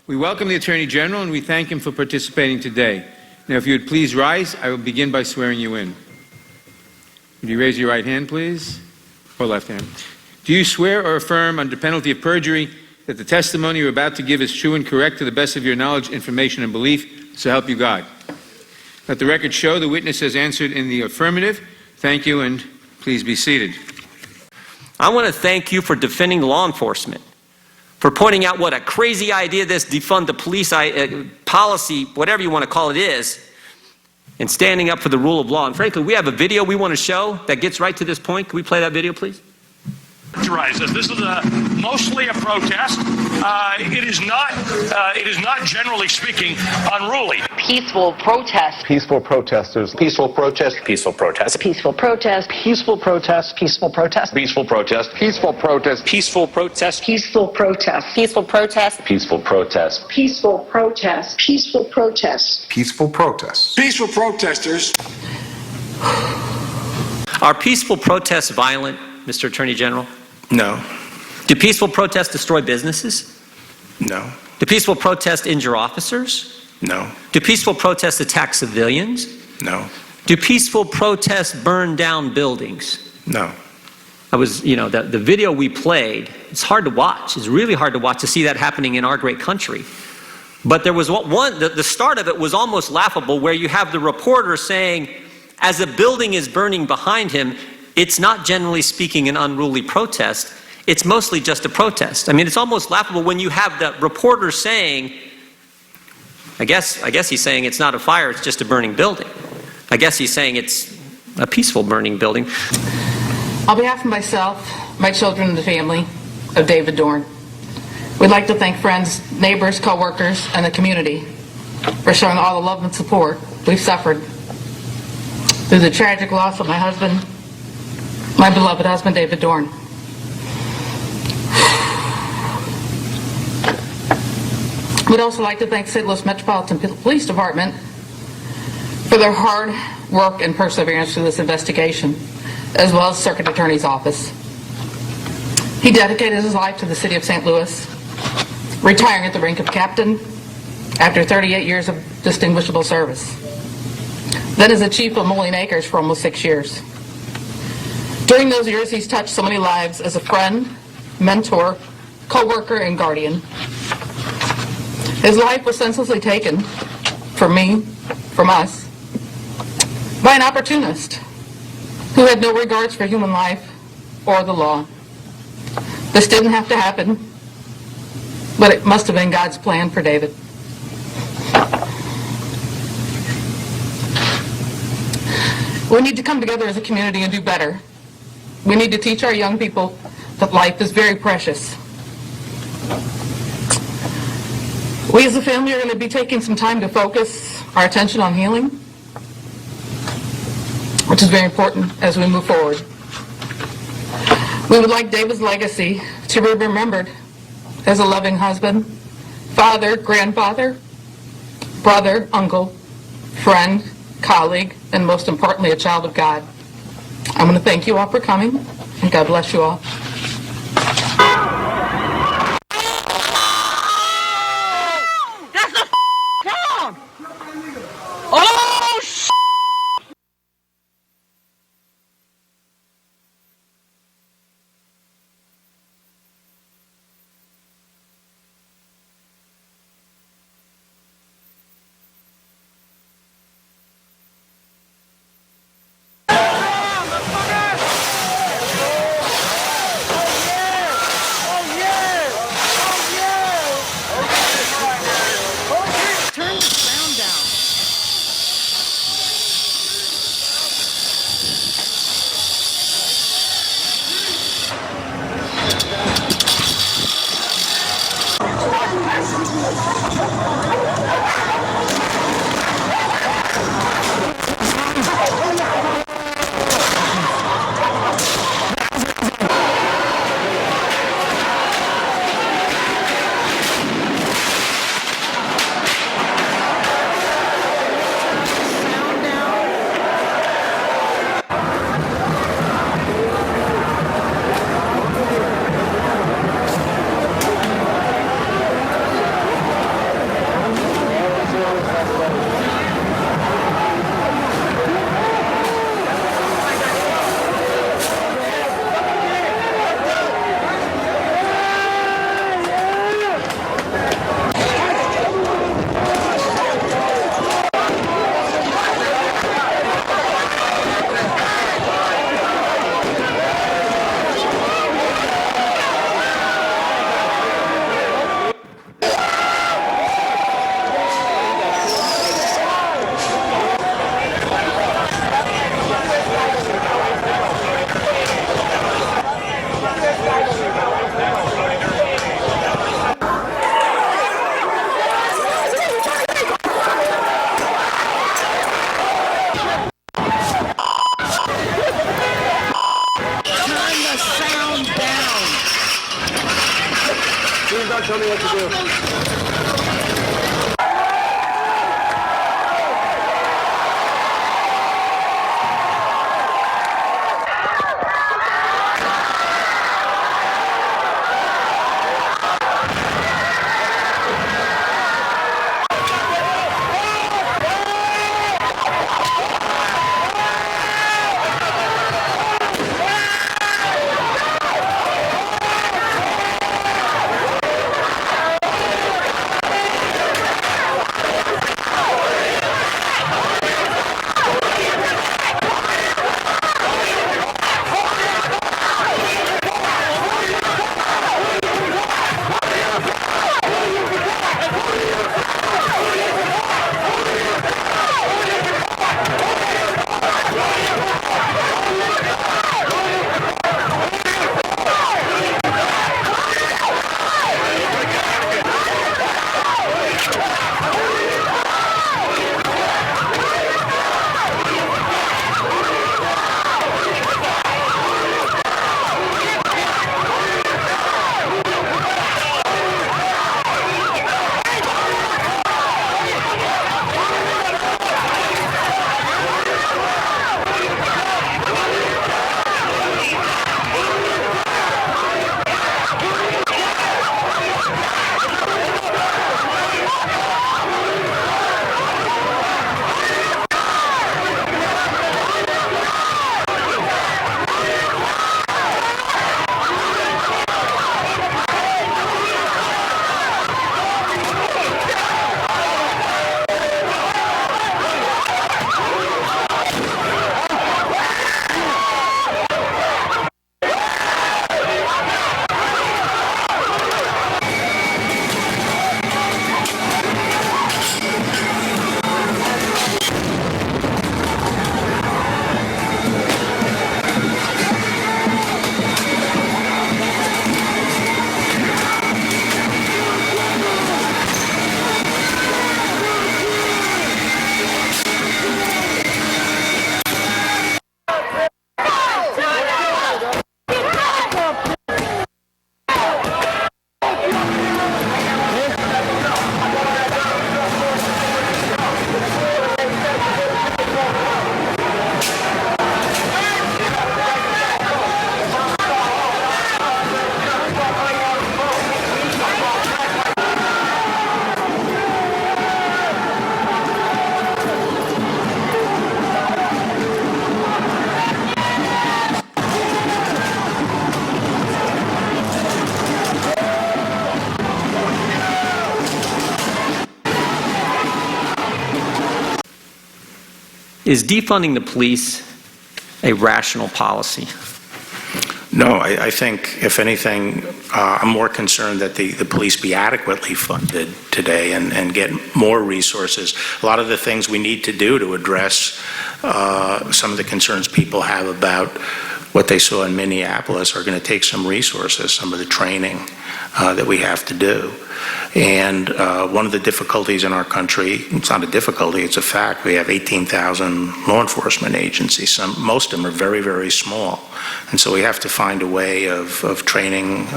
We welcome the Attorney General and we thank him for participating today. Now, if you would please rise, I will begin by swearing you in. Would you raise your right hand, please? Or left hand? Do you swear or affirm under penalty of perjury that the testimony you're about to give is true and correct to the best of your knowledge, information, and belief, so help you God? Let the record show the witness has answered in the affirmative. Thank you, and please be seated. I want to thank you for defending law enforcement, for pointing out what a crazy idea this defund the police policy, whatever you want to call it, is, and standing up for the rule of law. And frankly, we have a video we want to show that gets right to this point. Can we play that video, please? This is mostly a protest. It is not generally speaking unruly. Peaceful protest. Peaceful protesters. Peaceful protest. Peaceful protest. Peaceful protest. Peaceful protest. Peaceful protest. Peaceful protest. Peaceful protest. Peaceful protest. Peaceful protest. Peaceful protest. Peaceful protest. Peaceful protest. Peaceful protest. Peaceful protests. Peaceful protesters. Are peaceful protests violent, Mr. Attorney General? No. Do peaceful protests destroy businesses? No. Do peaceful protests injure officers? No. Do peaceful protests attack civilians? No. Do peaceful protests burn down buildings? No. The video we played, it's hard to watch. It's really hard to watch to see that happening in our great country. But there was the start of it was almost laughable, where you have the reporter saying, as a building is burning behind him, it's not generally speaking an unruly protest. It's mostly just a protest. I mean, it's almost laughable when you have the reporter saying, I guess he's saying it's not a fire, it's just a burning building. I guess he's saying it's a peaceful burning building. On behalf of myself, my children, and the family of David Dorn, we'd like to thank friends, neighbors, co-workers, and the community for showing all the love and support we've suffered through the tragic loss of my husband, my beloved husband, David Dorn. We'd also like to thank St. Louis Metropolitan Police Department for their hard work and perseverance through this investigation, as well as Circuit Attorney's Office. He dedicated his life to the city of St. Louis, retiring at the rank of captain after 38 years of distinguishable service. Then as a chief of Moline Acres for almost 6 years. During those years, he's touched so many lives as a friend, mentor, co-worker, and guardian. His life was senselessly taken from me, from us, by an opportunist who had no regards for human life or the law. This didn't have to happen, but it must have been God's plan for David. We need to come together as a community and do better. We need to teach our young people that life is very precious. We as a family are going to be taking some time to focus our attention on healing, which is very important as we move forward. We would like David's legacy to be remembered as a loving husband, father, grandfather, brother, uncle, friend, colleague, and most importantly, a child of God. I want to thank you all for coming, and God bless you all. That's the wrong! Oh, shit! Is defunding the police a rational policy? No, I think, if anything, I'm more concerned that the police be adequately funded today and get more resources. A lot of the things we need to do to address some of the concerns people have about what they saw in Minneapolis are going to take some resources, some of the training that we have to do. And one of the difficulties in our country, it's not a difficulty, it's a fact, we have 18,000 law enforcement agencies. Most of them are very, very small. And so we have to find a way of training,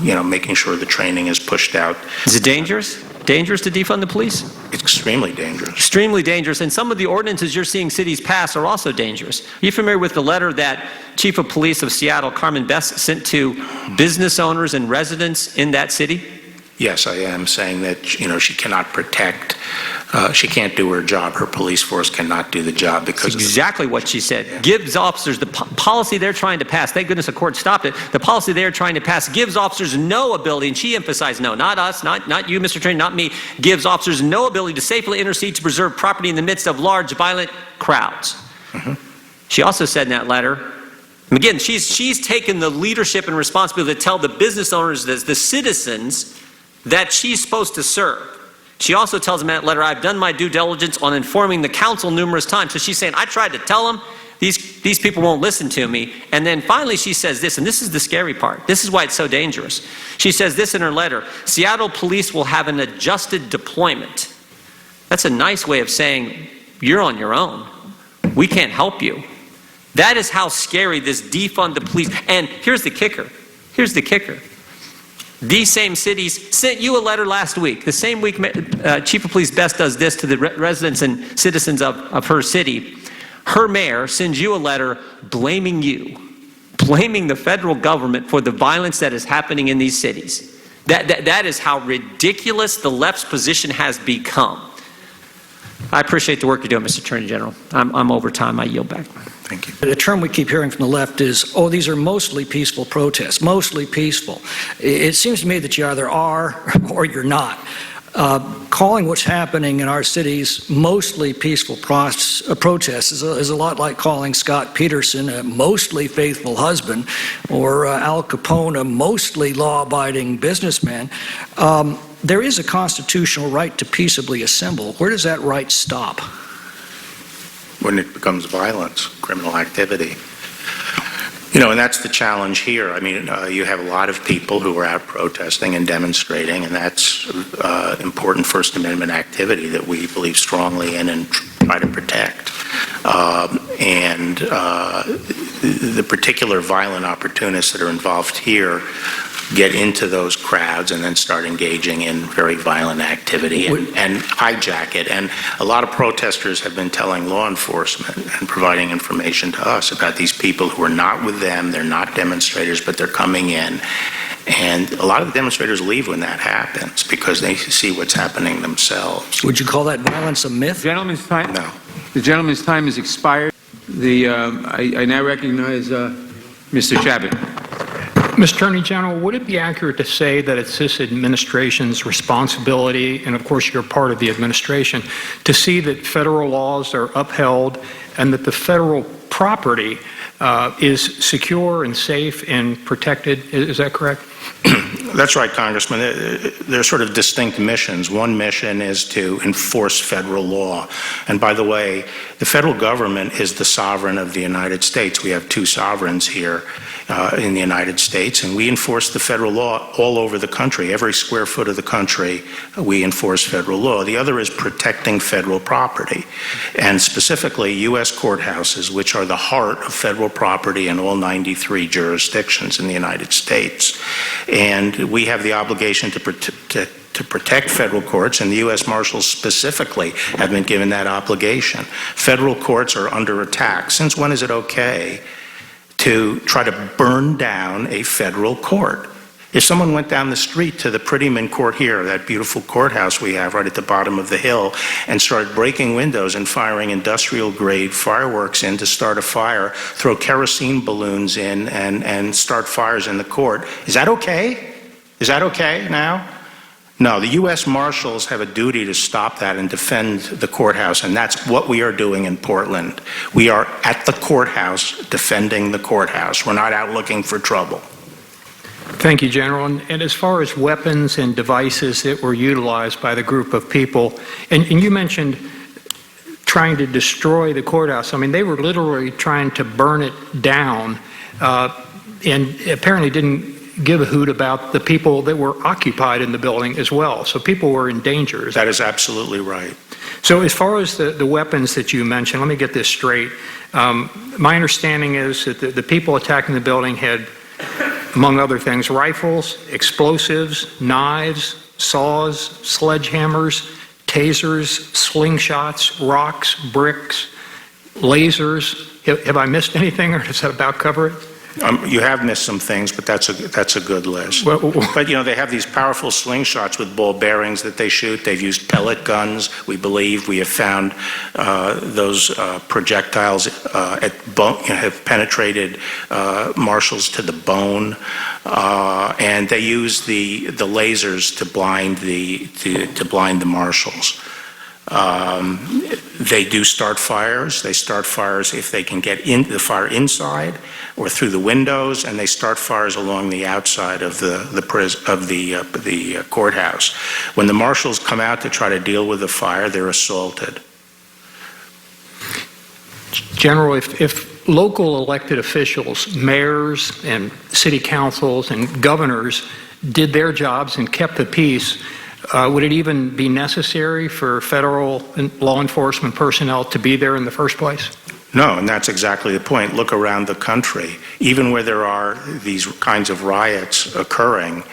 making sure the training is pushed out. Is it dangerous? Dangerous to defund the police? It's extremely dangerous. Extremely dangerous. And some of the ordinances you're seeing cities pass are also dangerous. Are you familiar with the letter that Chief of Police of Seattle, Carmen Best, sent to business owners and residents in that city? Yes, I am, saying that, she cannot protect, she can't do her job. Her police force cannot do the job because That's exactly what she said. Yeah. Gives officers, the policy they're trying to pass, thank goodness the court stopped it, the policy they're trying to pass gives officers no ability, and she emphasized no, not us, not you, Mr. Attorney, not me, gives officers no ability to safely intercede to preserve property in the midst of large, violent crowds. Mhm. She also said in that letter, and again, she's taken the leadership and responsibility to tell the business owners, the citizens, that she's supposed to serve. She also tells them in that letter, I've done my due diligence on informing the council numerous times. So she's saying, I tried to tell them, these people won't listen to me. And then finally she says this, and this is the scary part. This is why it's so dangerous. She says this in her letter, Seattle police will have an adjusted deployment. That's a nice way of saying, you're on your own. We can't help you. That is how scary this defund the police. And here's the kicker. Here's the kicker. These same cities sent you a letter last week. The same week Chief of Police Best does this to the residents and citizens of her city. Her mayor sends you a letter blaming you, blaming the federal government for the violence that is happening in these cities. That is how ridiculous the left's position has become. I appreciate the work you're doing, Mr. Attorney General. I'm over time. I yield back. Thank you. The term we keep hearing from the left is, oh, these are mostly peaceful protests, mostly peaceful. It seems to me that you either are or you're not. Calling what's happening in our cities mostly peaceful protests is a lot like calling Scott Peterson a mostly faithful husband or Al Capone a mostly law-abiding businessman. There is a constitutional right to peaceably assemble. Where does that right stop? When it becomes violence, criminal activity. And that's the challenge here. I mean, you have a lot of people who are out protesting and demonstrating, and that's important First Amendment activity that we believe strongly in and try to protect. The particular violent opportunists that are involved here get into those crowds and then start engaging in very violent activity and hijack it. And a lot of protesters have been telling law enforcement and providing information to us about these people who are not with them, they're not demonstrators, but they're coming in. And a lot of the demonstrators leave when that happens because they see what's happening themselves. Would you call that violence a myth? Gentleman's time. No. The gentleman's time has expired. I now recognize Mr. Chabot. Mr. Attorney General, would it be accurate to say that it's this administration's responsibility, and of course you're part of the administration, to see that federal laws are upheld and that the federal property is secure and safe and protected? Is that correct? That's right, Congressman. There are sort of distinct missions. One mission is to enforce federal law. And by the way, the federal government is the sovereign of the United States. We have two sovereigns here in the United States, and we enforce the federal law all over the country. Every square foot of the country, we enforce federal law. The other is protecting federal property, and specifically U.S. courthouses, which are the heart of federal property in all 93 jurisdictions in the United States. And we have the obligation to protect federal courts, and the U.S. Marshals specifically have been given that obligation. Federal courts are under attack. Since when is it okay to try to burn down a federal court? If someone went down the street to the Prettyman Court here, that beautiful courthouse we have right at the bottom of the hill, and started breaking windows and firing industrial-grade fireworks in to start a fire, throw kerosene balloons in and start fires in the court, is that okay? Is that okay now? No, the U.S. Marshals have a duty to stop that and defend the courthouse, and that's what we are doing in Portland. We are at the courthouse defending the courthouse. We're not out looking for trouble. Thank you, General. And as far as weapons and devices that were utilized by the group of people, and you mentioned trying to destroy the courthouse. I mean, they were literally trying to burn it down, and apparently didn't give a hoot about the people that were occupied in the building as well. So people were in danger. That is absolutely right. So as far as the weapons that you mentioned, let me get this straight. My understanding is that the people attacking the building had, among other things, rifles, explosives, knives, saws, sledgehammers, tasers, slingshots, rocks, bricks, lasers. Have I missed anything, or does that about cover it? You have missed some things, but that's a good list. But you know, they have these powerful slingshots with ball bearings that they shoot. They've used pellet guns. We believe we have found those projectiles have penetrated marshals to the bone, and they use the lasers to blind the marshals. They do start fires. They start fires if they can get the fire inside or through the windows, and they start fires along the outside of the courthouse. When the marshals come out to try to deal with the fire, they're assaulted. General, if local elected officials, mayors and city councils and governors did their jobs and kept the peace, would it even be necessary for federal law enforcement personnel to be there in the first place? No, and that's exactly the point. Look around the country. Even where there are these kinds of riots occurring,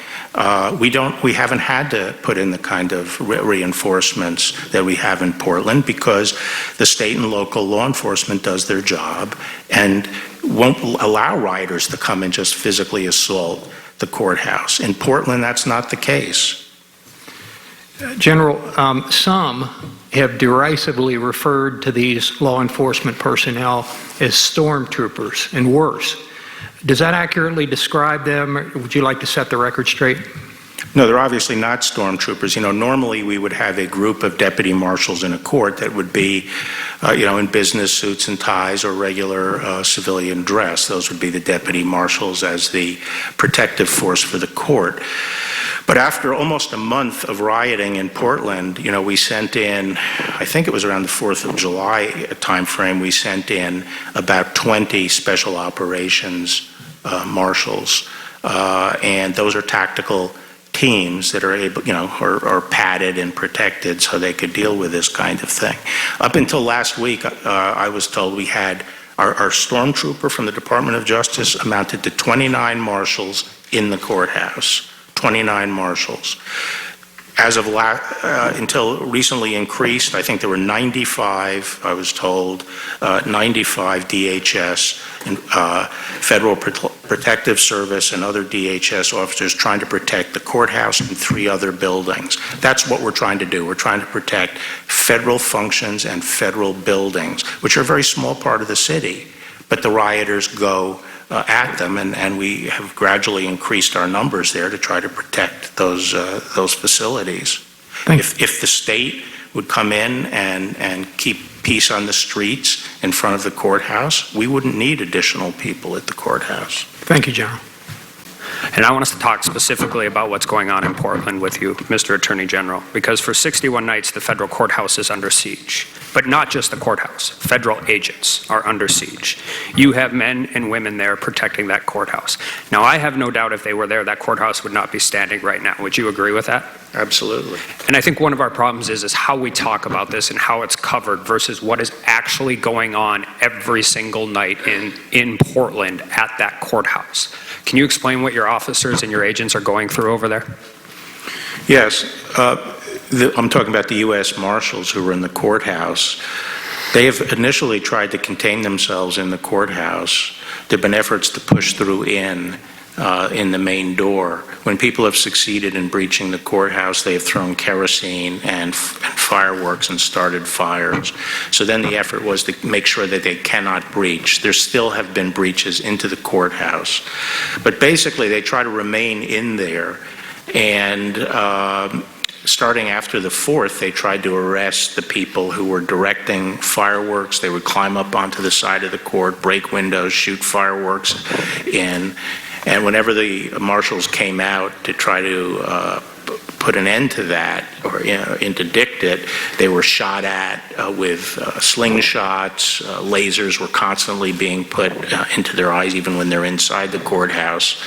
we haven't had to put in the kind of reinforcements that we have in Portland, because the state and local law enforcement does their job and won't allow rioters to come and just physically assault the courthouse. In Portland, that's not the case. General, some have derisively referred to these law enforcement personnel as stormtroopers and worse. Does that accurately describe them? Or would you like to set the record straight? No, they're obviously not stormtroopers. You know, normally we would have a group of deputy marshals in a court that would be, in business suits and ties or regular civilian dress. Those would be the deputy marshals as the protective force for the court. But after almost a month of rioting in Portland, we sent in, I think it was around the 4th of July timeframe, we sent in about 20 special operations marshals. And those are tactical teams that are able, are padded and protected so they could deal with this kind of thing. Up until last week, I was told we had our stormtrooper from the Department of Justice amounted to 29 marshals in the courthouse. 29 marshals. As of until recently increased, I think there were 95, I was told, 95 DHS and Federal Protective Service and other DHS officers trying to protect the courthouse and 3 other buildings. That's what we're trying to do. We're trying to protect federal functions and federal buildings, which are a very small part of the city, but the rioters go at them, and we have gradually increased our numbers there to try to protect those facilities. If the state would come in and keep peace on the streets in front of the courthouse, we wouldn't need additional people at the courthouse. Thank you, General. And I want us to talk specifically about what's going on in Portland with you, Mr. Attorney General, because for 61 nights, the federal courthouse is under siege. But not just the courthouse. Federal agents are under siege. You have men and women there protecting that courthouse. Now, I have no doubt if they were there, that courthouse would not be standing right now. Would you agree with that? Absolutely. And I think one of our problems is how we talk about this and how it's covered versus what is actually going on every single night in Portland at that courthouse. Can you explain what your officers and your agents are going through over there? Yes. I'm talking about the U.S. Marshals who were in the courthouse. They have initially tried to contain themselves in the courthouse. There have been efforts to push through in the main door. When people have succeeded in breaching the courthouse, they have thrown kerosene and fireworks and started fires. So then the effort was to make sure that they cannot breach. There still have been breaches into the courthouse. But basically, they try to remain in there. And starting after the 4th, they tried to arrest the people who were directing fireworks. They would climb up onto the side of the court, break windows, shoot fireworks in. And whenever the marshals came out to try to put an end to that or interdict it, they were shot at with slingshots. Lasers were constantly being put into their eyes even when they're inside the courthouse.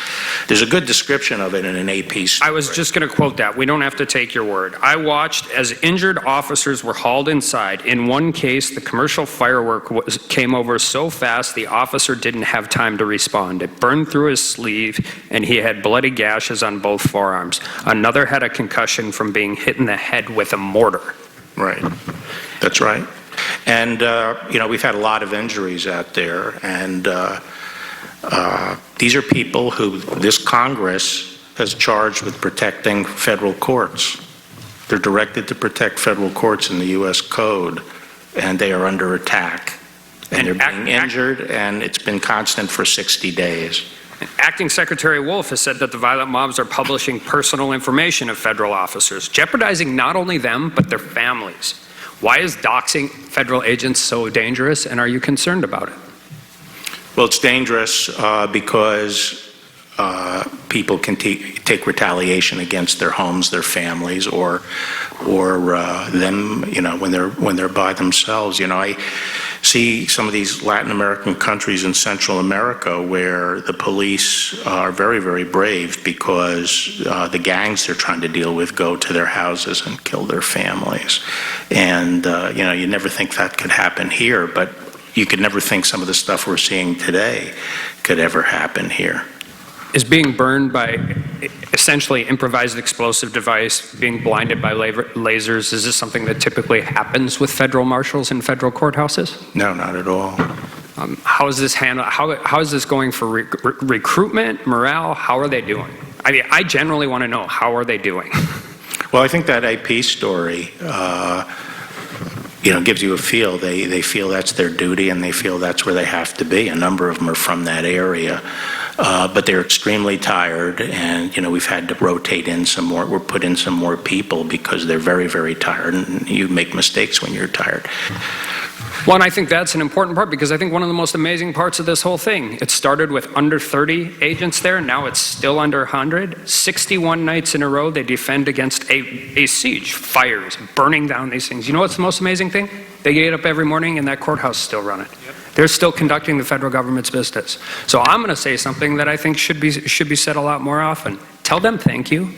There's a good description of it in an AP story. I was just going to quote that. We don't have to take your word. I watched as injured officers were hauled inside. In one case, the commercial firework came over so fast the officer didn't have time to respond. It burned through his sleeve and he had bloody gashes on both forearms. Another had a concussion from being hit in the head with a mortar. Right. That's right. And, we've had a lot of injuries out there, and these are people who this Congress has charged with protecting federal courts. They're directed to protect federal courts in the U.S. Code, and they are under attack. And they're being injured, and it's been constant for 60 days. Acting Secretary Wolf has said that the violent mobs are publishing personal information of federal officers, jeopardizing not only them, but their families. Why is doxing federal agents so dangerous, and are you concerned about it? Well, it's dangerous because people can take retaliation against their homes, their families, or them, when they're by themselves. I see some of these Latin American countries in Central America where the police are very, very brave because the gangs they're trying to deal with go to their houses and kill their families. And, you never think that could happen here, but you could never think some of the stuff we're seeing today could ever happen here. Is being burned by essentially improvised explosive device, being blinded by lasers, is this something that typically happens with federal marshals in federal courthouses? No, not at all. How is this handled? How is this going for recruitment, morale? How are they doing? I mean, I generally want to know, how are they doing? Well, I think that AP story, gives you a feel. They feel that's their duty, and they feel that's where they have to be. A number of them are from that area. But they're extremely tired, and we've had to rotate in some more. We're put in some more people because they're very, very tired, and you make mistakes when you're tired. Well, and I think that's an important part, because I think one of the most amazing parts of this whole thing, it started with under 30 agents there, now it's still under 100. 61 nights in a row they defend against a siege, fires, burning down these things. You know what's the most amazing thing? They get up every morning and that courthouse is still running. Yep. They're still conducting the federal government's business. So I'm going to say something that I think should be said a lot more often. Tell them thank you.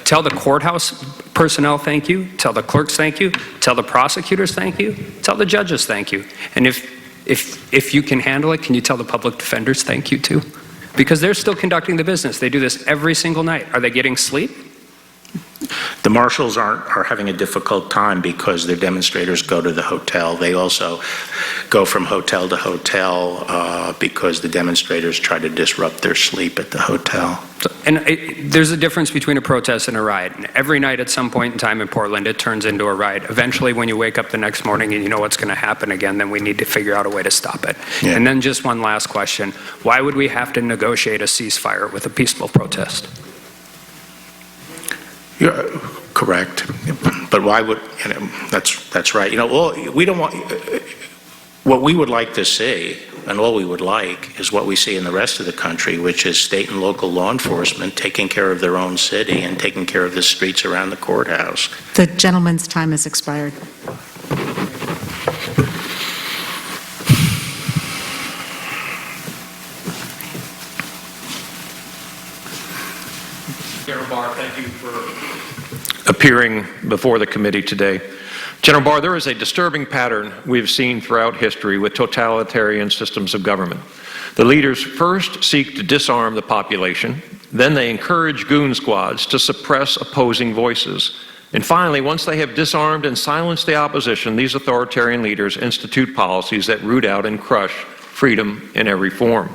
Tell the courthouse personnel thank you. Tell the clerks thank you. Tell the prosecutors thank you. Tell the judges thank you. And if you can handle it, can you tell the public defenders thank you too? Because they're still conducting the business. They do this every single night. Are they getting sleep? The marshals are having a difficult time because their demonstrators go to the hotel. They also go from hotel to hotel because the demonstrators try to disrupt their sleep at the hotel. And there's a difference between a protest and a riot. And every night at some point in time in Portland, it turns into a riot. Eventually, when you wake up the next morning and you know what's going to happen again, then we need to figure out a way to stop it. Yeah. And then just one last question. Why would we have to negotiate a ceasefire with a peaceful protest? You're correct, but why would that's right. We don't want what we would like to see, and all we would like is what we see in the rest of the country, which is state and local law enforcement taking care of their own city and taking care of the streets around the courthouse. The gentleman's time has expired. General Barr, thank you for appearing before the committee today. General Barr, there is a disturbing pattern we've seen throughout history with totalitarian systems of government. The leaders first seek to disarm the population, then they encourage goon squads to suppress opposing voices. And finally, once they have disarmed and silenced the opposition, these authoritarian leaders institute policies that root out and crush freedom in every form.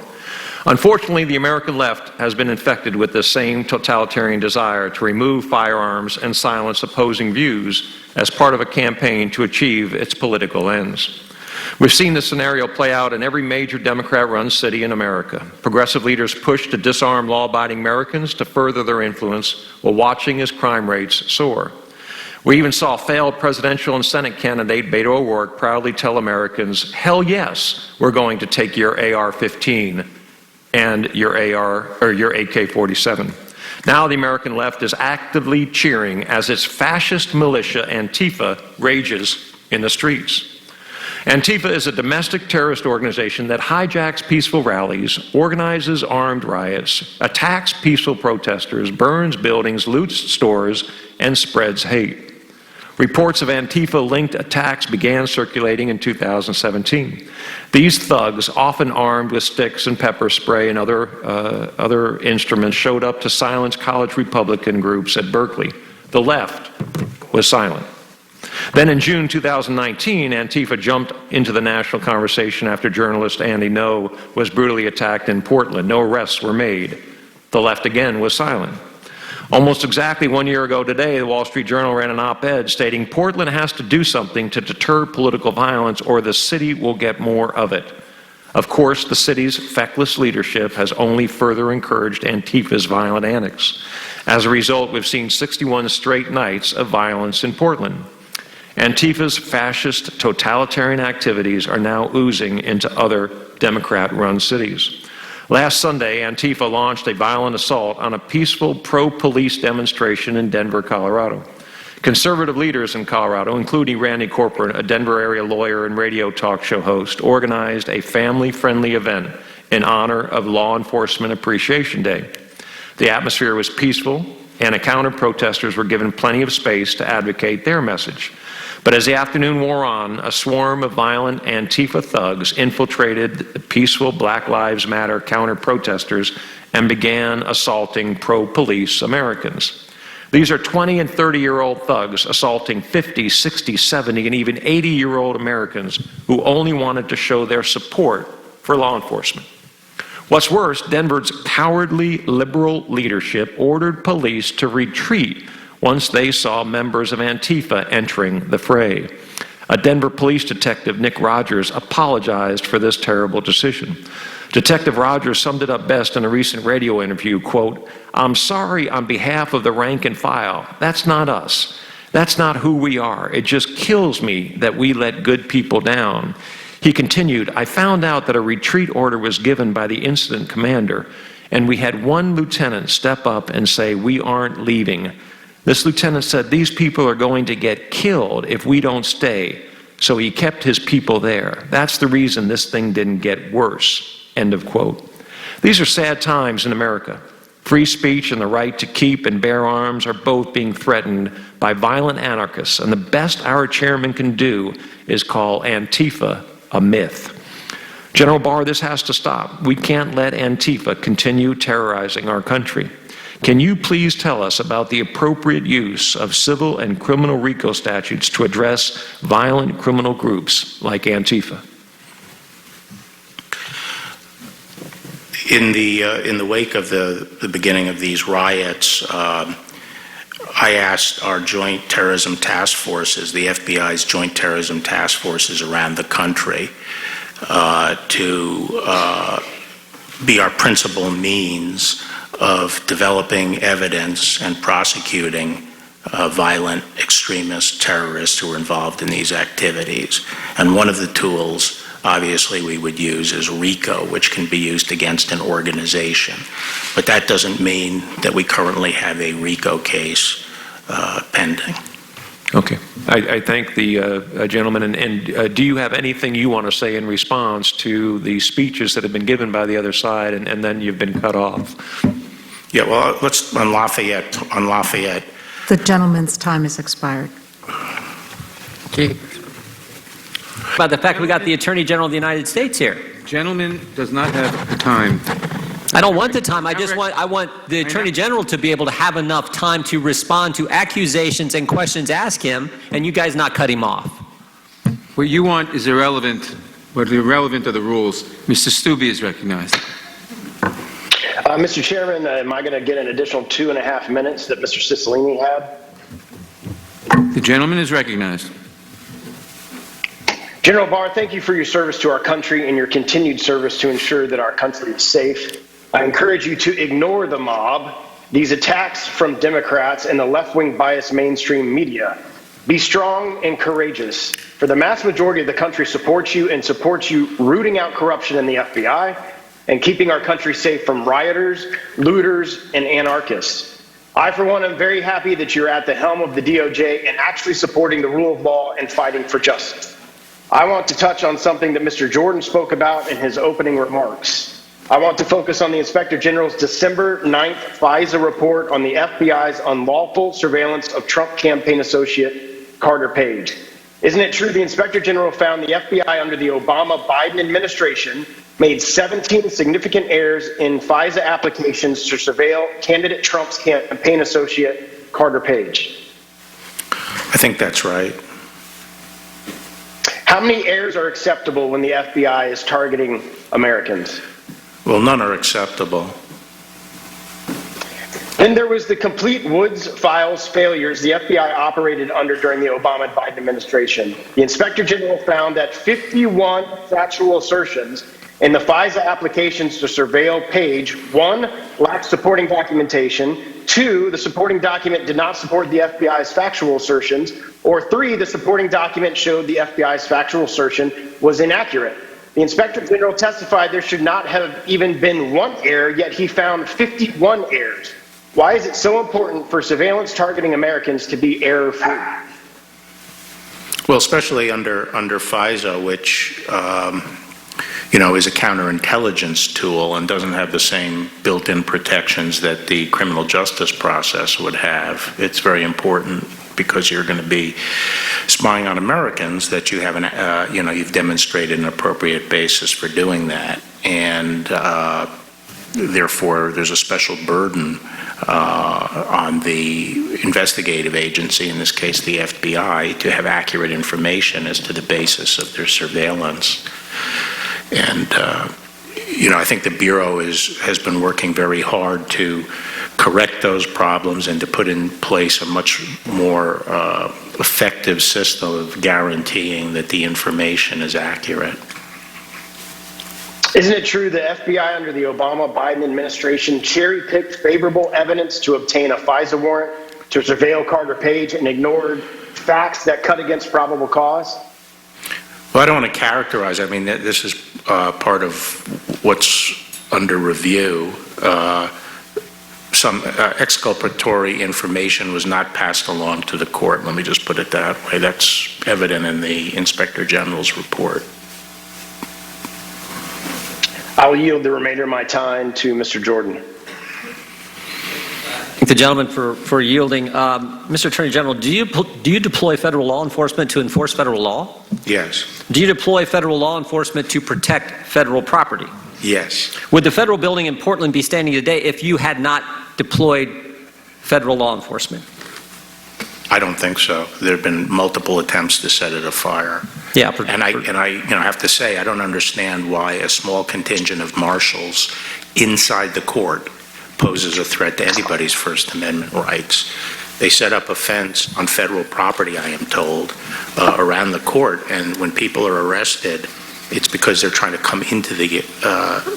Unfortunately, the American left has been infected with this same totalitarian desire to remove firearms and silence opposing views as part of a campaign to achieve its political ends. We've seen this scenario play out in every major Democrat-run city in America. Progressive leaders push to disarm law-abiding Americans to further their influence while watching as crime rates soar. We even saw failed presidential and Senate candidate Beto O'Rourke proudly tell Americans, hell yes, we're going to take your AR-15 and your AK-47. Now the American left is actively cheering as its fascist militia Antifa rages in the streets. Antifa is a domestic terrorist organization that hijacks peaceful rallies, organizes armed riots, attacks peaceful protesters, burns buildings, loots stores, and spreads hate. Reports of Antifa-linked attacks began circulating in 2017. These thugs, often armed with sticks and pepper spray and other instruments, showed up to silence college Republican groups at Berkeley. The left was silent. Then in June 2019, Antifa jumped into the national conversation after journalist Andy Ngo was brutally attacked in Portland. No arrests were made. The left again was silent. Almost exactly 1 year ago today, the Wall Street Journal ran an op-ed stating Portland has to do something to deter political violence or the city will get more of it. Of course, the city's feckless leadership has only further encouraged Antifa's violent antics. As a result, we've seen 61 straight nights of violence in Portland. Antifa's fascist totalitarian activities are now oozing into other Democrat-run cities. Last Sunday, Antifa launched a violent assault on a peaceful pro-police demonstration in Denver, Colorado. Conservative leaders in Colorado, including Randy Corporon, a Denver area lawyer and radio talk show host, organized a family-friendly event in honor of Law Enforcement Appreciation Day. The atmosphere was peaceful, and encounter protesters were given plenty of space to advocate their message. But as the afternoon wore on, a swarm of violent Antifa thugs infiltrated the peaceful Black Lives Matter counter-protesters and began assaulting pro-police Americans. These are 20 and 30-year-old thugs assaulting 50, 60, 70, and even 80-year-old Americans who only wanted to show their support for law enforcement. What's worse, Denver's cowardly liberal leadership ordered police to retreat once they saw members of Antifa entering the fray. A Denver police detective, Nick Rogers, apologized for this terrible decision. Detective Rogers summed it up best in a recent radio interview, quote, "I'm sorry on behalf of the rank and file. That's not us. That's not who we are. It just kills me that we let good people down." He continued, "I found out that a retreat order was given by the incident commander, and we had one lieutenant step up and say, 'We aren't leaving.' This lieutenant said, 'These people are going to get killed if we don't stay.' So he kept his people there. That's the reason this thing didn't get worse." End of quote. These are sad times in America. Free speech and the right to keep and bear arms are both being threatened by violent anarchists, and the best our chairman can do is call Antifa a myth. General Barr, this has to stop. We can't let Antifa continue terrorizing our country. Can you please tell us about the appropriate use of civil and criminal RICO statutes to address violent criminal groups like Antifa? In the wake of the beginning of these riots, I asked our joint terrorism task forces, the FBI's joint terrorism task forces around the country, to be our principal means of developing evidence and prosecuting violent extremist terrorists who are involved in these activities. And one of the tools, obviously, we would use is RICO, which can be used against an organization. But that doesn't mean that we currently have a RICO case pending. Okay. I thank the gentleman. And do you have anything you want to say in response to the speeches that have been given by the other side and then you've been cut off? Yeah, well, let's, on Lafayette. The gentleman's time has expired. Okay. About the fact we got the Attorney General of the United States here. Gentleman does not have the time. I don't want the time. I want the Attorney General to be able to have enough time to respond to accusations and questions asked him, and you guys not cut him off. What you want is irrelevant. What is irrelevant are the rules. Mr. Stubbe is recognized. Mr. Chairman, am I going to get an additional 2.5 minutes that Mr. Cicilline had? The gentleman is recognized. General Barr, thank you for your service to our country and your continued service to ensure that our country is safe. I encourage you to ignore the mob, these attacks from Democrats and the left-wing biased mainstream media. Be strong and courageous, for the mass majority of the country supports you and supports you rooting out corruption in the FBI and keeping our country safe from rioters, looters, and anarchists. I, for one, am very happy that you're at the helm of the DOJ and actually supporting the rule of law and fighting for justice. I want to touch on something that Mr. Jordan spoke about in his opening remarks. I want to focus on the Inspector General's December 9th FISA report on the FBI's unlawful surveillance of Trump campaign associate Carter Page. Isn't it true the Inspector General found the FBI under the Obama-Biden administration made 17 significant errors in FISA applications to surveil candidate Trump's campaign associate Carter Page? I think that's right. How many errors are acceptable when the FBI is targeting Americans? Well, none are acceptable. Then there was the complete Woods Files failures the FBI operated under during the Obama-Biden administration. The Inspector General found that 51 factual assertions in the FISA applications to surveil Page, 1, lacked supporting documentation, 2, the supporting document did not support the FBI's factual assertions, or 3, the supporting document showed the FBI's factual assertion was inaccurate. The Inspector General testified there should not have even been one error, yet he found 51 errors. Why is it so important for surveillance targeting Americans to be error-free? Well, especially under FISA, which is a counterintelligence tool and doesn't have the same built-in protections that the criminal justice process would have. It's very important because you're going to be spying on Americans that you have you've demonstrated an appropriate basis for doing that, and therefore there's a special burden on the investigative agency, in this case the FBI, to have accurate information as to the basis of their surveillance. And I think the Bureau has been working very hard to correct those problems and to put in place a much more effective system of guaranteeing that the information is accurate. Isn't it true the FBI under the Obama-Biden administration cherry-picked favorable evidence to obtain a FISA warrant to surveil Carter Page and ignored facts that cut against probable cause? Well, I don't want to characterize. I mean, this is part of what's under review. Some exculpatory information was not passed along to the court. Let me just put it that way. That's evident in the Inspector General's report. I will yield the remainder of my time to Mr. Jordan. Thank the gentleman for yielding. Mr. Attorney General, do you deploy federal law enforcement to enforce federal law? Yes. Do you deploy federal law enforcement to protect federal property? Yes. Would the federal building in Portland be standing today if you had not deployed federal law enforcement? I don't think so. There have been multiple attempts to set it afire. Yeah. And I have to say, I don't understand why a small contingent of marshals inside the court poses a threat to anybody's First Amendment rights. They set up a fence on federal property, I am told, around the court, and when people are arrested, it's because they're trying to come into the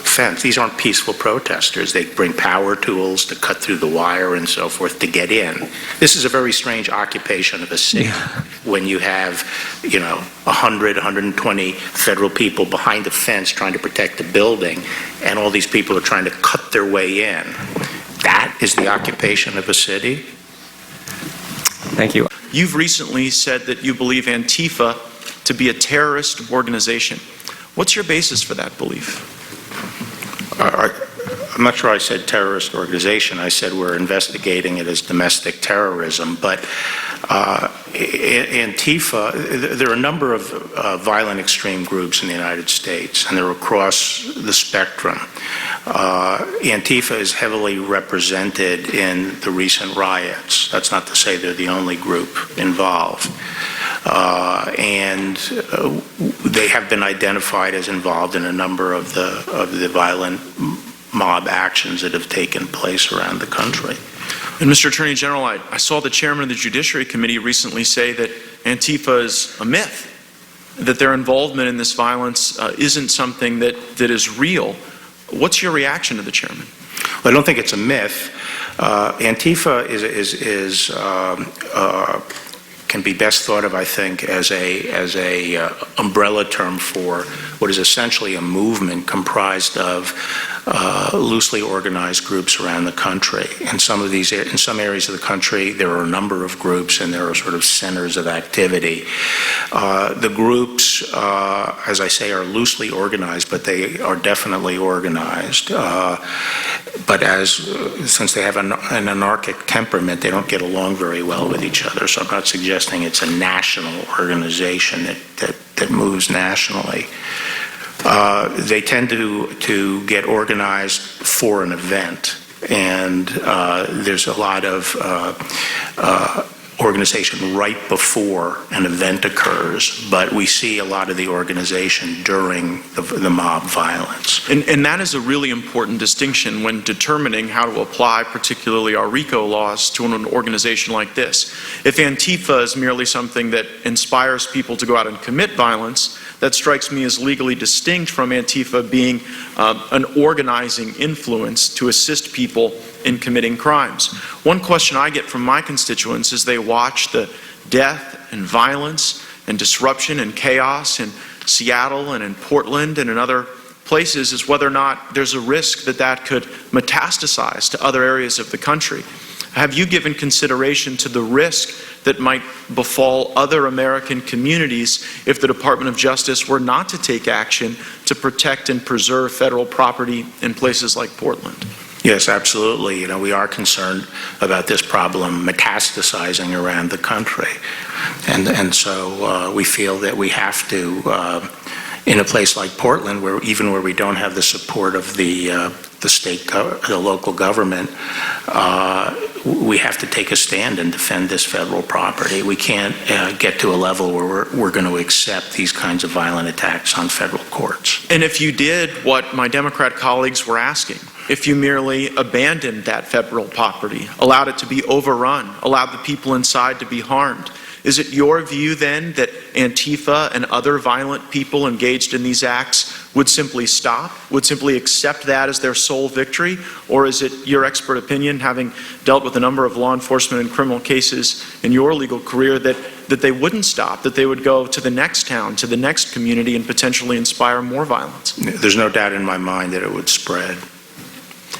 fence. These aren't peaceful protesters. They bring power tools to cut through the wire and so forth to get in. This is a very strange occupation of a city when you have, 100, 120 federal people behind a fence trying to protect the building, and all these people are trying to cut their way in. That is the occupation of a city? Thank you. You've recently said that you believe Antifa to be a terrorist organization. What's your basis for that belief? I'm not sure I said terrorist organization. I said we're investigating it as domestic terrorism. But Antifa, there are a number of violent extreme groups in the United States, and they're across the spectrum. Antifa is heavily represented in the recent riots. That's not to say they're the only group involved. And they have been identified as involved in a number of the violent mob actions that have taken place around the country. And Mr. Attorney General, I saw the chairman of the Judiciary Committee recently say that Antifa is a myth, that their involvement in this violence isn't something that is real. What's your reaction to the chairman? Well, I don't think it's a myth. Antifa is can be best thought of, I think, as a umbrella term for what is essentially a movement comprised of loosely organized groups around the country. In some areas of the country, there are a number of groups, and there are sort of centers of activity. The groups, as I say, are loosely organized, but they are definitely organized. But since they have an anarchic temperament, they don't get along very well with each other. So I'm not suggesting it's a national organization that moves nationally. They tend to get organized for an event, and there's a lot of organization right before an event occurs, but we see a lot of the organization during the mob violence. And that is a really important distinction when determining how to apply particularly our RICO laws to an organization like this. If Antifa is merely something that inspires people to go out and commit violence, that strikes me as legally distinct from Antifa being an organizing influence to assist people in committing crimes. One question I get from my constituents as they watch the death and violence and disruption and chaos in Seattle and in Portland and in other places is whether or not there's a risk that could metastasize to other areas of the country. Have you given consideration to the risk that might befall other American communities if the Department of Justice were not to take action to protect and preserve federal property in places like Portland? Yes, absolutely. We are concerned about this problem metastasizing around the country. And so we feel that we have to, in a place like Portland, where we don't have the support of the local government, we have to take a stand and defend this federal property. We can't get to a level where we're going to accept these kinds of violent attacks on federal courts. And if you did what my Democrat colleagues were asking, if you merely abandoned that federal property, allowed it to be overrun, allowed the people inside to be harmed, is it your view then that Antifa and other violent people engaged in these acts would simply stop, would simply accept that as their sole victory? Or is it your expert opinion, having dealt with a number of law enforcement and criminal cases in your legal career, that they wouldn't stop, that they would go to the next town, to the next community, and potentially inspire more violence? There's no doubt in my mind that it would spread.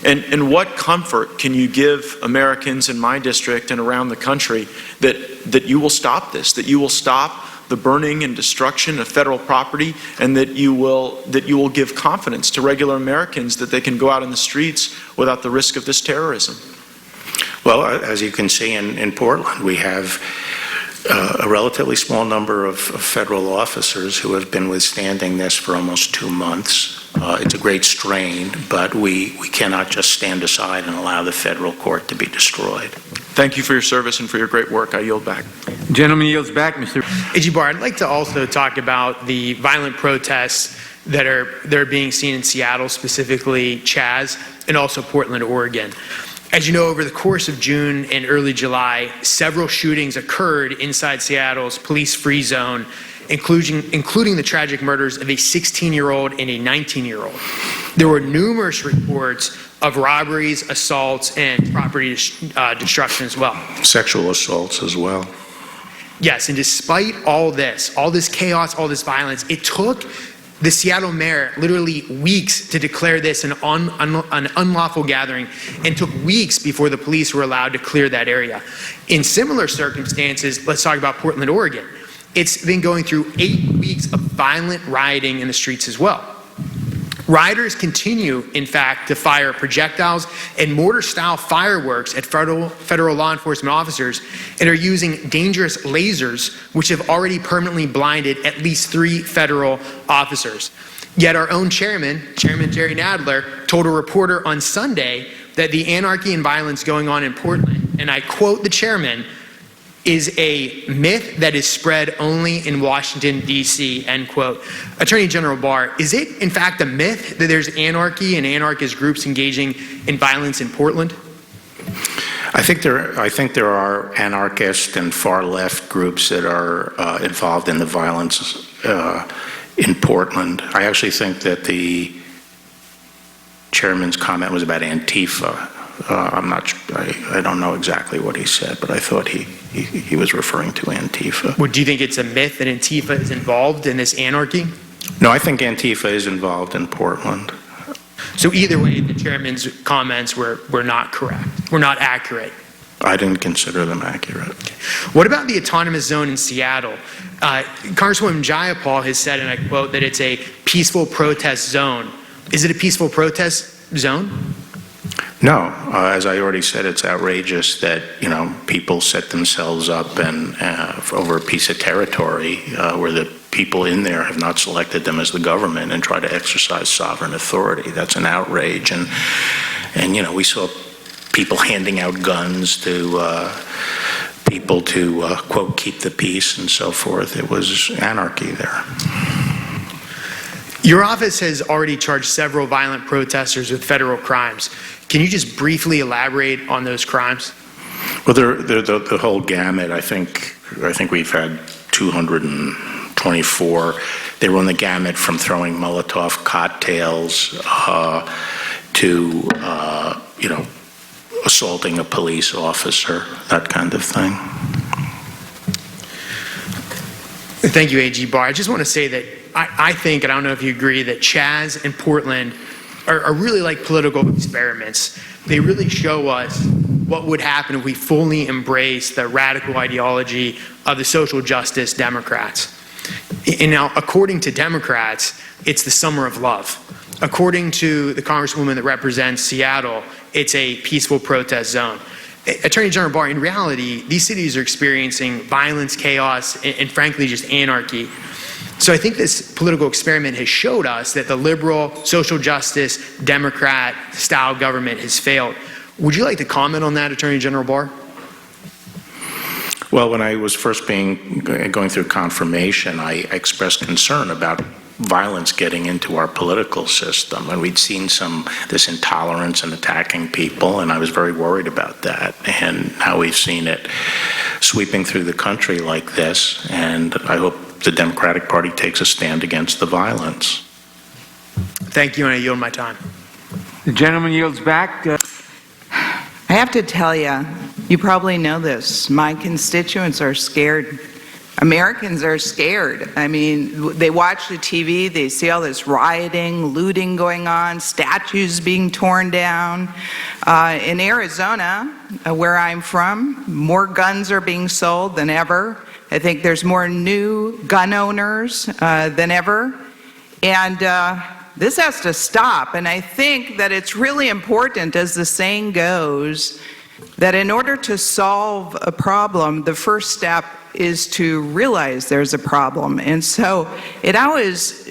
And what comfort can you give Americans in my district and around the country that you will stop this, that you will stop the burning and destruction of federal property, and that you will give confidence to regular Americans that they can go out in the streets without the risk of this terrorism? Well, as you can see in Portland, we have a relatively small number of federal officers who have been withstanding this for almost 2 months. It's a great strain, but we cannot just stand aside and allow the federal court to be destroyed. Thank you for your service and for your great work. I yield back. Gentleman yields back, Mr. AG Barr, I'd like to also talk about the violent protests that are being seen in Seattle, specifically Chaz, and also Portland, Oregon. As you know, over the course of June and early July, several shootings occurred inside Seattle's police-free zone, including the tragic murders of a 16-year-old and a 19-year-old. There were numerous reports of robberies, assaults, and property destruction as well. Sexual assaults as well. Yes, and despite all this chaos, all this violence, it took the Seattle mayor literally weeks to declare this an unlawful gathering, and took weeks before the police were allowed to clear that area. In similar circumstances, let's talk about Portland, Oregon. It's been going through 8 weeks of violent rioting in the streets as well. Rioters continue, in fact, to fire projectiles and mortar-style fireworks at federal law enforcement officers, and are using dangerous lasers, which have already permanently blinded at least 3 federal officers. Yet our own Chairman Jerry Nadler, told a reporter on Sunday that the anarchy and violence going on in Portland, and I quote the chairman, is a myth that is spread only in Washington, D.C., end quote. Attorney General Barr, is it in fact a myth that there's anarchy and anarchist groups engaging in violence in Portland? I think there are anarchist and far left groups that are involved in the violence in Portland. I actually think that the chairman's comment was about Antifa. I don't know exactly what he said, but I thought he was referring to Antifa. Well, do you think it's a myth that Antifa is involved in this anarchy? No, I think Antifa is involved in Portland. So either way, the chairman's comments were not correct, were not accurate. I didn't consider them accurate. What about the autonomous zone in Seattle? Congresswoman Jayapal has said, and I quote, that it's a peaceful protest zone. Is it a peaceful protest zone? No, as I already said, it's outrageous that people set themselves up and over a piece of territory where the people in there have not selected them as the government and try to exercise sovereign authority. That's an outrage, and we saw people handing out guns to people to quote keep the peace and so forth. It was anarchy there. Your office has already charged several violent protesters with federal crimes. Can you just briefly elaborate on those crimes? Well, they're the whole gamut. I think we've had 224. They run the gamut from throwing Molotov cocktails to assaulting a police officer, that kind of thing. Thank you, AG Barr. I just want to say that I think, and I don't know if you agree, that Chaz and Portland are really like political experiments. They really show us what would happen if we fully embrace the radical ideology of the social justice Democrats. And now, according to Democrats, it's the summer of love. According to the Congresswoman that represents Seattle, it's a peaceful protest zone. Attorney General Barr, in reality, these cities are experiencing violence, chaos, and frankly, just anarchy. So I think this political experiment has showed us that the liberal, social justice, Democrat-style government has failed. Would you like to comment on that, Attorney General Barr? Well, when I was first going through confirmation, I expressed concern about violence getting into our political system, and we'd seen this intolerance and attacking people, and I was very worried about that. And now we've seen it sweeping through the country like this, and I hope the Democratic Party takes a stand against the violence. Thank you, and I yield my time. The gentleman yields back. I have to tell you, you probably know this. My constituents are scared. Americans are scared. I mean, they watch the TV, they see all this rioting, looting going on, statues being torn down. In Arizona, where I'm from, more guns are being sold than ever. I think there's more new gun owners than ever. And this has to stop. And I think that it's really important, as the saying goes, that in order to solve a problem, the first step is to realize there's a problem. And so it always,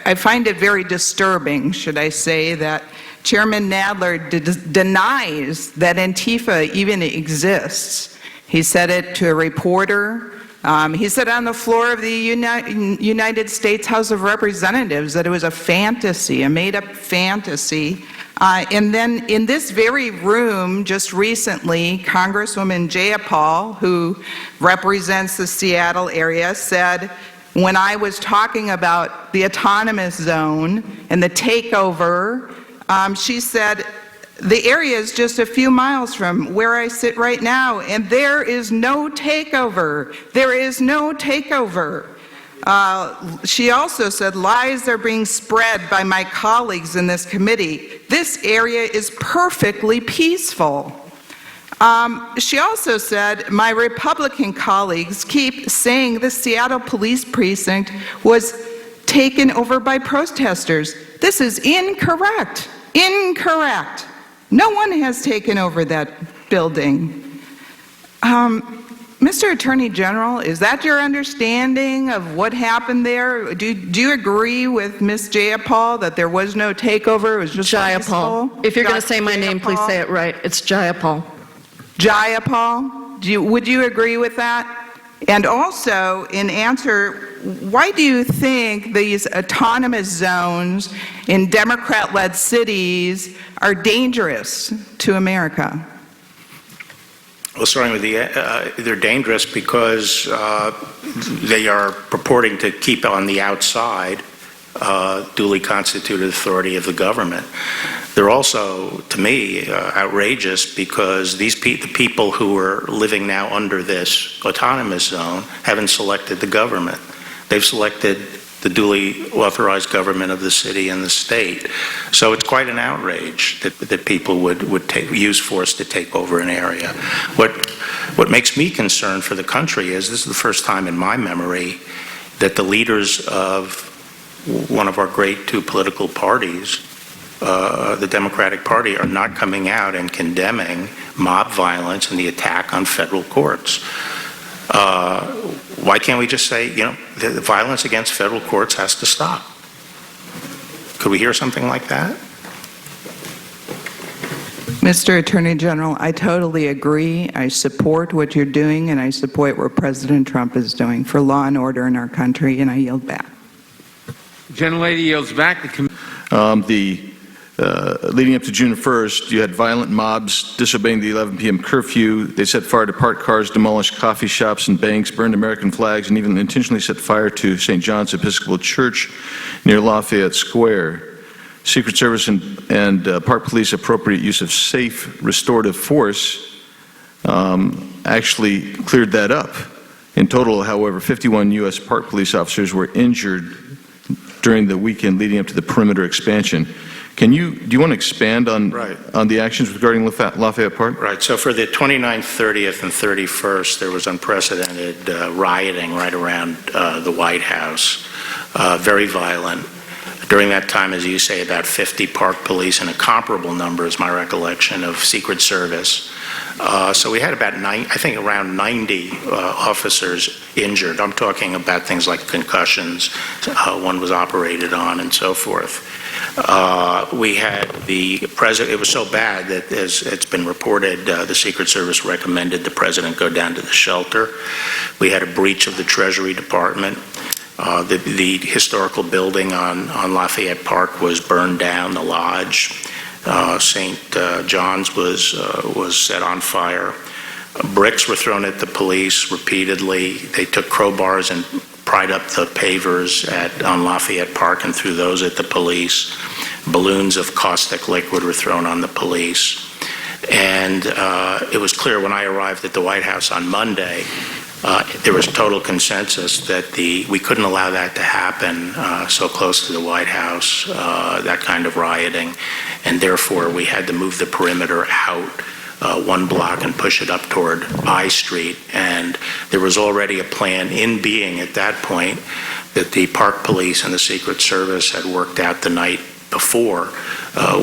I find it very disturbing, should I say, that Chairman Nadler denies that Antifa even exists. He said it to a reporter. He said on the floor of the United States House of Representatives that it was a fantasy, a made-up fantasy. And then in this very room, just recently, Congresswoman Jayapal, who represents the Seattle area, said, when I was talking about the autonomous zone and the takeover, she said, the area is just a few miles from where I sit right now, and there is no takeover. There is no takeover. She also said lies are being spread by my colleagues in this committee. This area is perfectly peaceful. She also said my Republican colleagues keep saying the Seattle Police Precinct was taken over by protesters. This is incorrect. Incorrect. No one has taken over that building. Mr. Attorney General, is that your understanding of what happened there? Do you agree with Ms. Jayapal that there was no takeover? It was just Jayapal. If you're going to say my name, please say it right. It's Jayapal. Jayapal? Would you agree with that? And also, in answer, why do you think these autonomous zones in Democrat-led cities are dangerous to America? Well, starting with they're dangerous because they are purporting to keep on the outside duly constituted authority of the government. They're also, to me, outrageous because the people who are living now under this autonomous zone haven't selected the government. They've selected the duly authorized government of the city and the state. So it's quite an outrage that people would use force to take over an area. What makes me concerned for the country is this is the first time in my memory that the leaders of one of our great two political parties, the Democratic Party, are not coming out and condemning mob violence and the attack on federal courts. Why can't we just say, the violence against federal courts has to stop? Could we hear something like that? Mr. Attorney General, I totally agree. I support what you're doing, and I support what President Trump is doing for law and order in our country, and I yield back. Gentlelady yields back. Leading up to June 1st, you had violent mobs disobeying the 11 p.m. curfew. They set fire to parked cars, demolished coffee shops and banks, burned American flags, and even intentionally set fire to St. John's Episcopal Church near Lafayette Square. Secret Service and Park Police appropriate use of safe restorative force actually cleared that up. In total, however, 51 U.S. Park Police officers were injured during the weekend leading up to the perimeter expansion. Do you want to expand on the actions regarding Lafayette Park? Right. So for the 29th, 30th, and 31st, there was unprecedented rioting right around the White House, very violent. During that time, as you say, about 50 Park Police and a comparable number, is my recollection, of Secret Service. So we had about around 90 officers injured. I'm talking about things like concussions, one was operated on, and so forth. We had the president, it was so bad that, as it's been reported, the Secret Service recommended the president go down to the shelter. We had a breach of the Treasury Department. The historical building on Lafayette Park was burned down, the lodge. St. John's was set on fire. Bricks were thrown at the police repeatedly. They took crowbars and pried up the pavers on Lafayette Park and threw those at the police. Balloons of caustic liquid were thrown on the police. And it was clear when I arrived at the White House on Monday, there was total consensus that we couldn't allow that to happen so close to the White House, that kind of rioting, and therefore we had to move the perimeter out one block and push it up toward I Street. And there was already a plan in being at that point that the Park Police and the Secret Service had worked out the night before,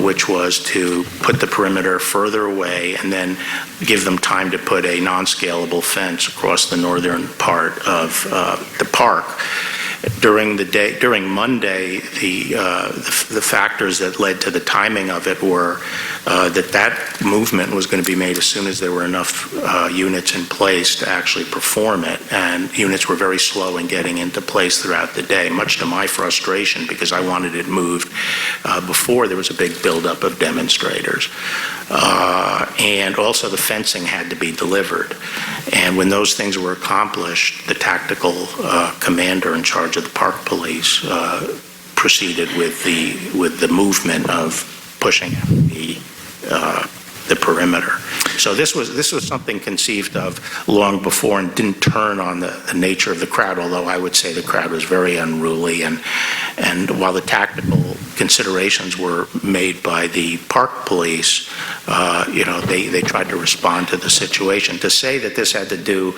which was to put the perimeter further away and then give them time to put a non-scalable fence across the northern part of the park. During Monday, the factors that led to the timing of it were that movement was going to be made as soon as there were enough units in place to actually perform it, and units were very slow in getting into place throughout the day, much to my frustration because I wanted it moved before there was a big buildup of demonstrators. And also the fencing had to be delivered. And when those things were accomplished, the tactical commander in charge of the Park Police proceeded with the movement of pushing the perimeter. So this was something conceived of long before and didn't turn on the nature of the crowd, although I would say the crowd was very unruly. And while the tactical considerations were made by the Park Police, they tried to respond to the situation. To say that this had to do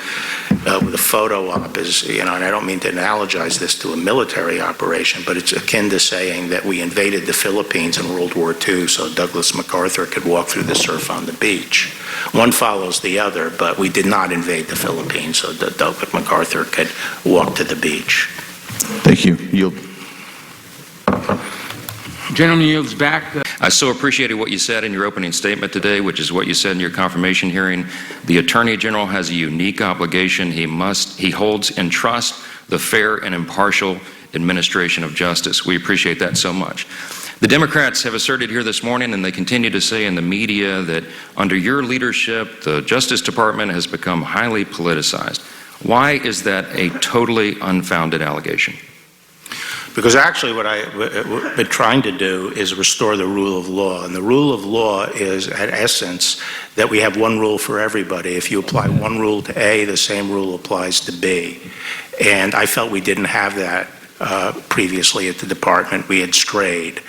with a photo op is, and I don't mean to analogize this to a military operation, but it's akin to saying that we invaded the Philippines in World War II so Douglas MacArthur could walk through the surf on the beach. One follows the other, but we did not invade the Philippines so that Douglas MacArthur could walk to the beach. Thank you. Yield. Gentleman yields back. I so appreciated what you said in your opening statement today, which is what you said in your confirmation hearing. The Attorney General has a unique obligation. He holds in trust the fair and impartial administration of justice. We appreciate that so much. The Democrats have asserted here this morning, and they continue to say in the media, that under your leadership, the Justice Department has become highly politicized. Why is that a totally unfounded allegation? Because actually what I've been trying to do is restore the rule of law. And the rule of law is, at essence, that we have one rule for everybody. If you apply one rule to A, the same rule applies to B. And I felt we didn't have that previously at the department. We had strayed.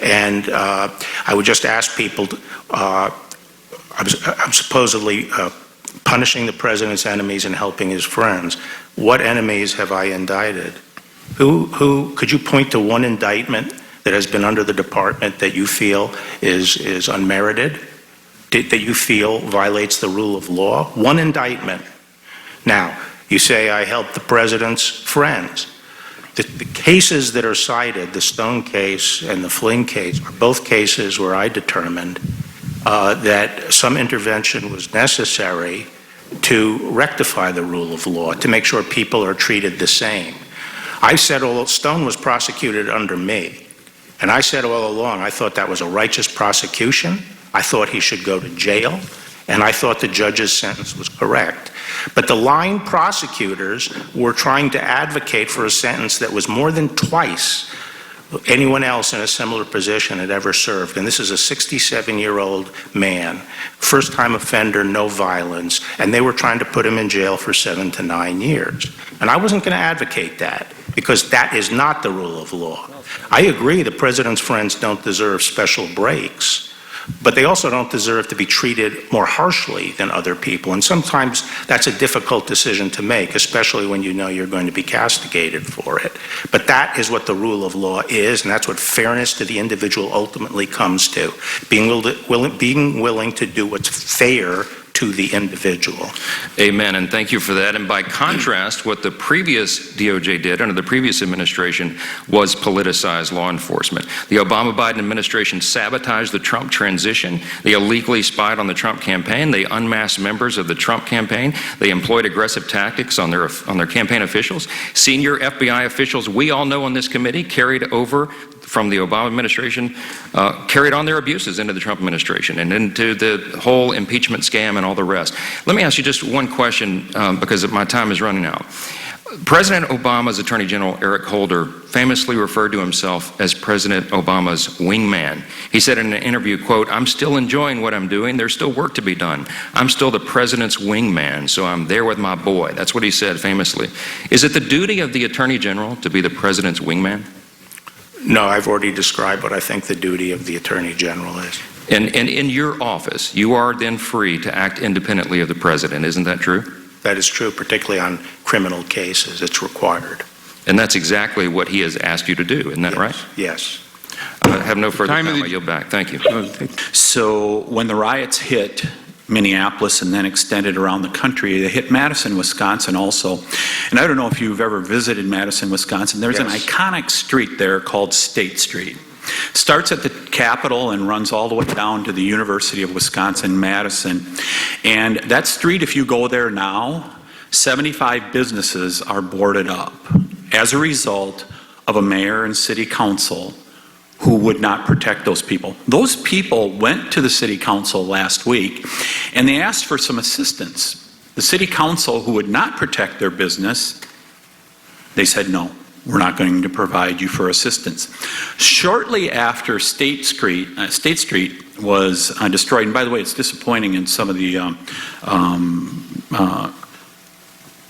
And I would just ask people, I'm supposedly punishing the president's enemies and helping his friends. What enemies have I indicted? Who could you point to one indictment that has been under the department that you feel is unmerited, that you feel violates the rule of law? One indictment. Now, you say I helped the president's friends. The cases that are cited, the Stone case and the Flynn case, are both cases where I determined that some intervention was necessary to rectify the rule of law, to make sure people are treated the same. I said Stone was prosecuted under me, and I said all along I thought that was a righteous prosecution. I thought he should go to jail, and I thought the judge's sentence was correct. But the line prosecutors were trying to advocate for a sentence that was more than twice anyone else in a similar position had ever served. And this is a 67-year-old man, first-time offender, no violence, and they were trying to put him in jail for 7 to 9 years. And I wasn't going to advocate that, because that is not the rule of law. I agree the president's friends don't deserve special breaks, but they also don't deserve to be treated more harshly than other people. And sometimes that's a difficult decision to make, especially when you know you're going to be castigated for it. But that is what the rule of law is, and that's what fairness to the individual ultimately comes to. Being willing to do what's fair to the individual. Amen, and thank you for that. And by contrast, what the previous DOJ did under the previous administration was politicize law enforcement. The Obama-Biden administration sabotaged the Trump transition. They illegally spied on the Trump campaign. They unmasked members of the Trump campaign. They employed aggressive tactics on their campaign officials. Senior FBI officials, we all know on this committee, carried over from the Obama administration, carried on their abuses into the Trump administration and into the whole impeachment scam and all the rest. Let me ask you just one question, because my time is running out. President Obama's Attorney General Eric Holder famously referred to himself as President Obama's wingman. He said in an interview, quote, "I'm still enjoying what I'm doing. There's still work to be done. I'm still the president's wingman, so I'm there with my boy." That's what he said famously. Is it the duty of the Attorney General to be the president's wingman? No, I've already described what I think the duty of the Attorney General is. And in your office, you are then free to act independently of the president. Isn't that true? That is true, particularly on criminal cases. It's required. And that's exactly what he has asked you to do. Isn't that right? Yes. I have no further time. I yield back. Thank you. So when the riots hit Minneapolis and then extended around the country, they hit Madison, Wisconsin also. And I don't know if you've ever visited Madison, Wisconsin. There's an iconic street there called State Street. Starts at the Capitol and runs all the way down to the University of Wisconsin-Madison. And that street, if you go there now, 75 businesses are boarded up as a result of a mayor and city council who would not protect those people. Those people went to the city council last week and they asked for some assistance. The city council, who would not protect their business, they said, no, we're not going to provide you for assistance. Shortly after State Street was destroyed, and by the way, it's disappointing in some of the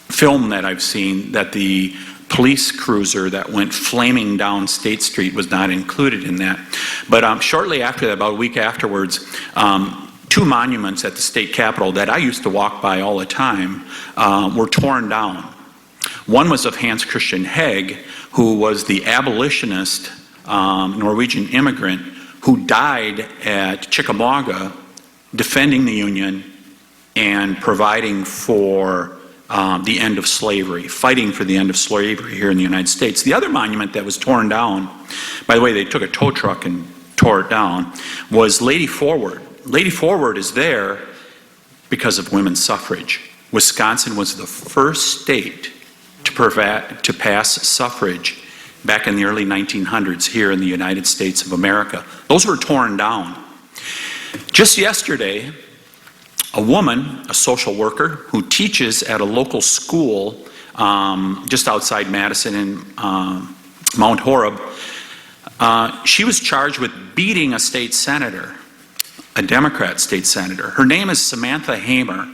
film that I've seen that the police cruiser that went flaming down State Street was not included in that. But shortly after that, about a week afterwards, two monuments at the state capitol that I used to walk by all the time were torn down. One was of Hans Christian Heg, who was the abolitionist Norwegian immigrant who died at Chickamauga defending the Union and providing for the end of slavery, fighting for the end of slavery here in the United States. The other monument that was torn down, by the way, they took a tow truck and tore it down, was Lady Forward. Lady Forward is there because of women's suffrage. Wisconsin was the first state to pass suffrage back in the early 1900s here in the United States of America. Those were torn down. Just yesterday, a woman, a social worker, who teaches at a local school just outside Madison in Mount Horeb, she was charged with beating a state senator, a Democrat state senator. Her name is Samantha Hamer.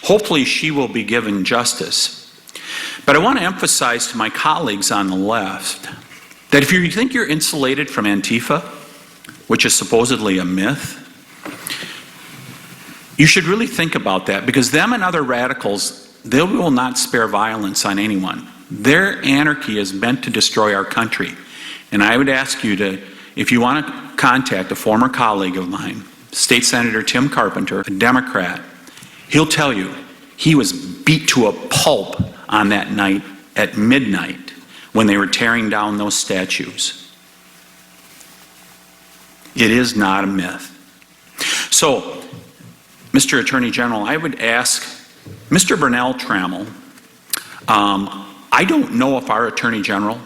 Hopefully she will be given justice. But I want to emphasize to my colleagues on the left that if you think you're insulated from Antifa, which is supposedly a myth, you should really think about that, because them and other radicals, they will not spare violence on anyone. Their anarchy is meant to destroy our country. And I would ask you to, if you want to contact a former colleague of mine, State Senator Tim Carpenter, a Democrat, he'll tell you he was beat to a pulp on that night at midnight when they were tearing down those statues. It is not a myth. So, Mr. Attorney General, I would ask Mr. Burnell Trammell, I don't know if our Attorney General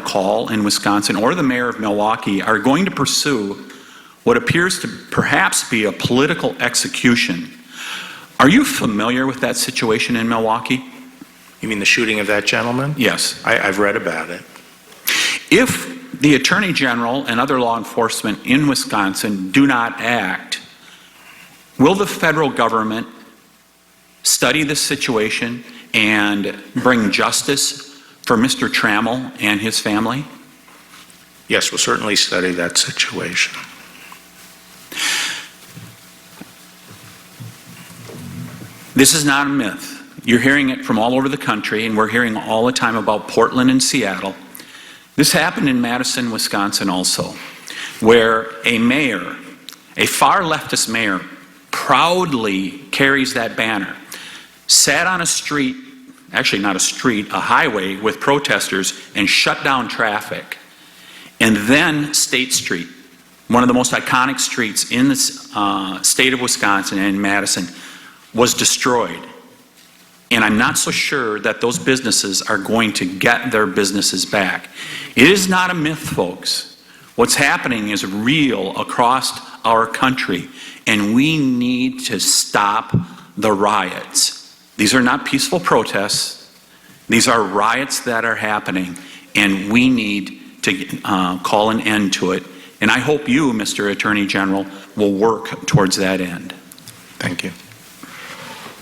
Call in Wisconsin or the Mayor of Milwaukee are going to pursue what appears to perhaps be a political execution. Are you familiar with that situation in Milwaukee? You mean the shooting of that gentleman? Yes. I've read about it. If the Attorney General and other law enforcement in Wisconsin do not act, will the federal government study this situation and bring justice for Mr. Trammell and his family? Yes, we'll certainly study that situation. This is not a myth. You're hearing it from all over the country, and we're hearing all the time about Portland and Seattle. This happened in Madison, Wisconsin also, where a mayor, a far leftist mayor, proudly carries that banner, sat on a street, actually not a street, a highway with protesters, and shut down traffic. And then State Street, one of the most iconic streets in the state of Wisconsin and Madison, was destroyed. And I'm not so sure that those businesses are going to get their businesses back. It is not a myth, folks. What's happening is real across our country, and we need to stop the riots. These are not peaceful protests. These are riots that are happening, and we need to call an end to it. And I hope you, Mr. Attorney General, will work towards that end. Thank you.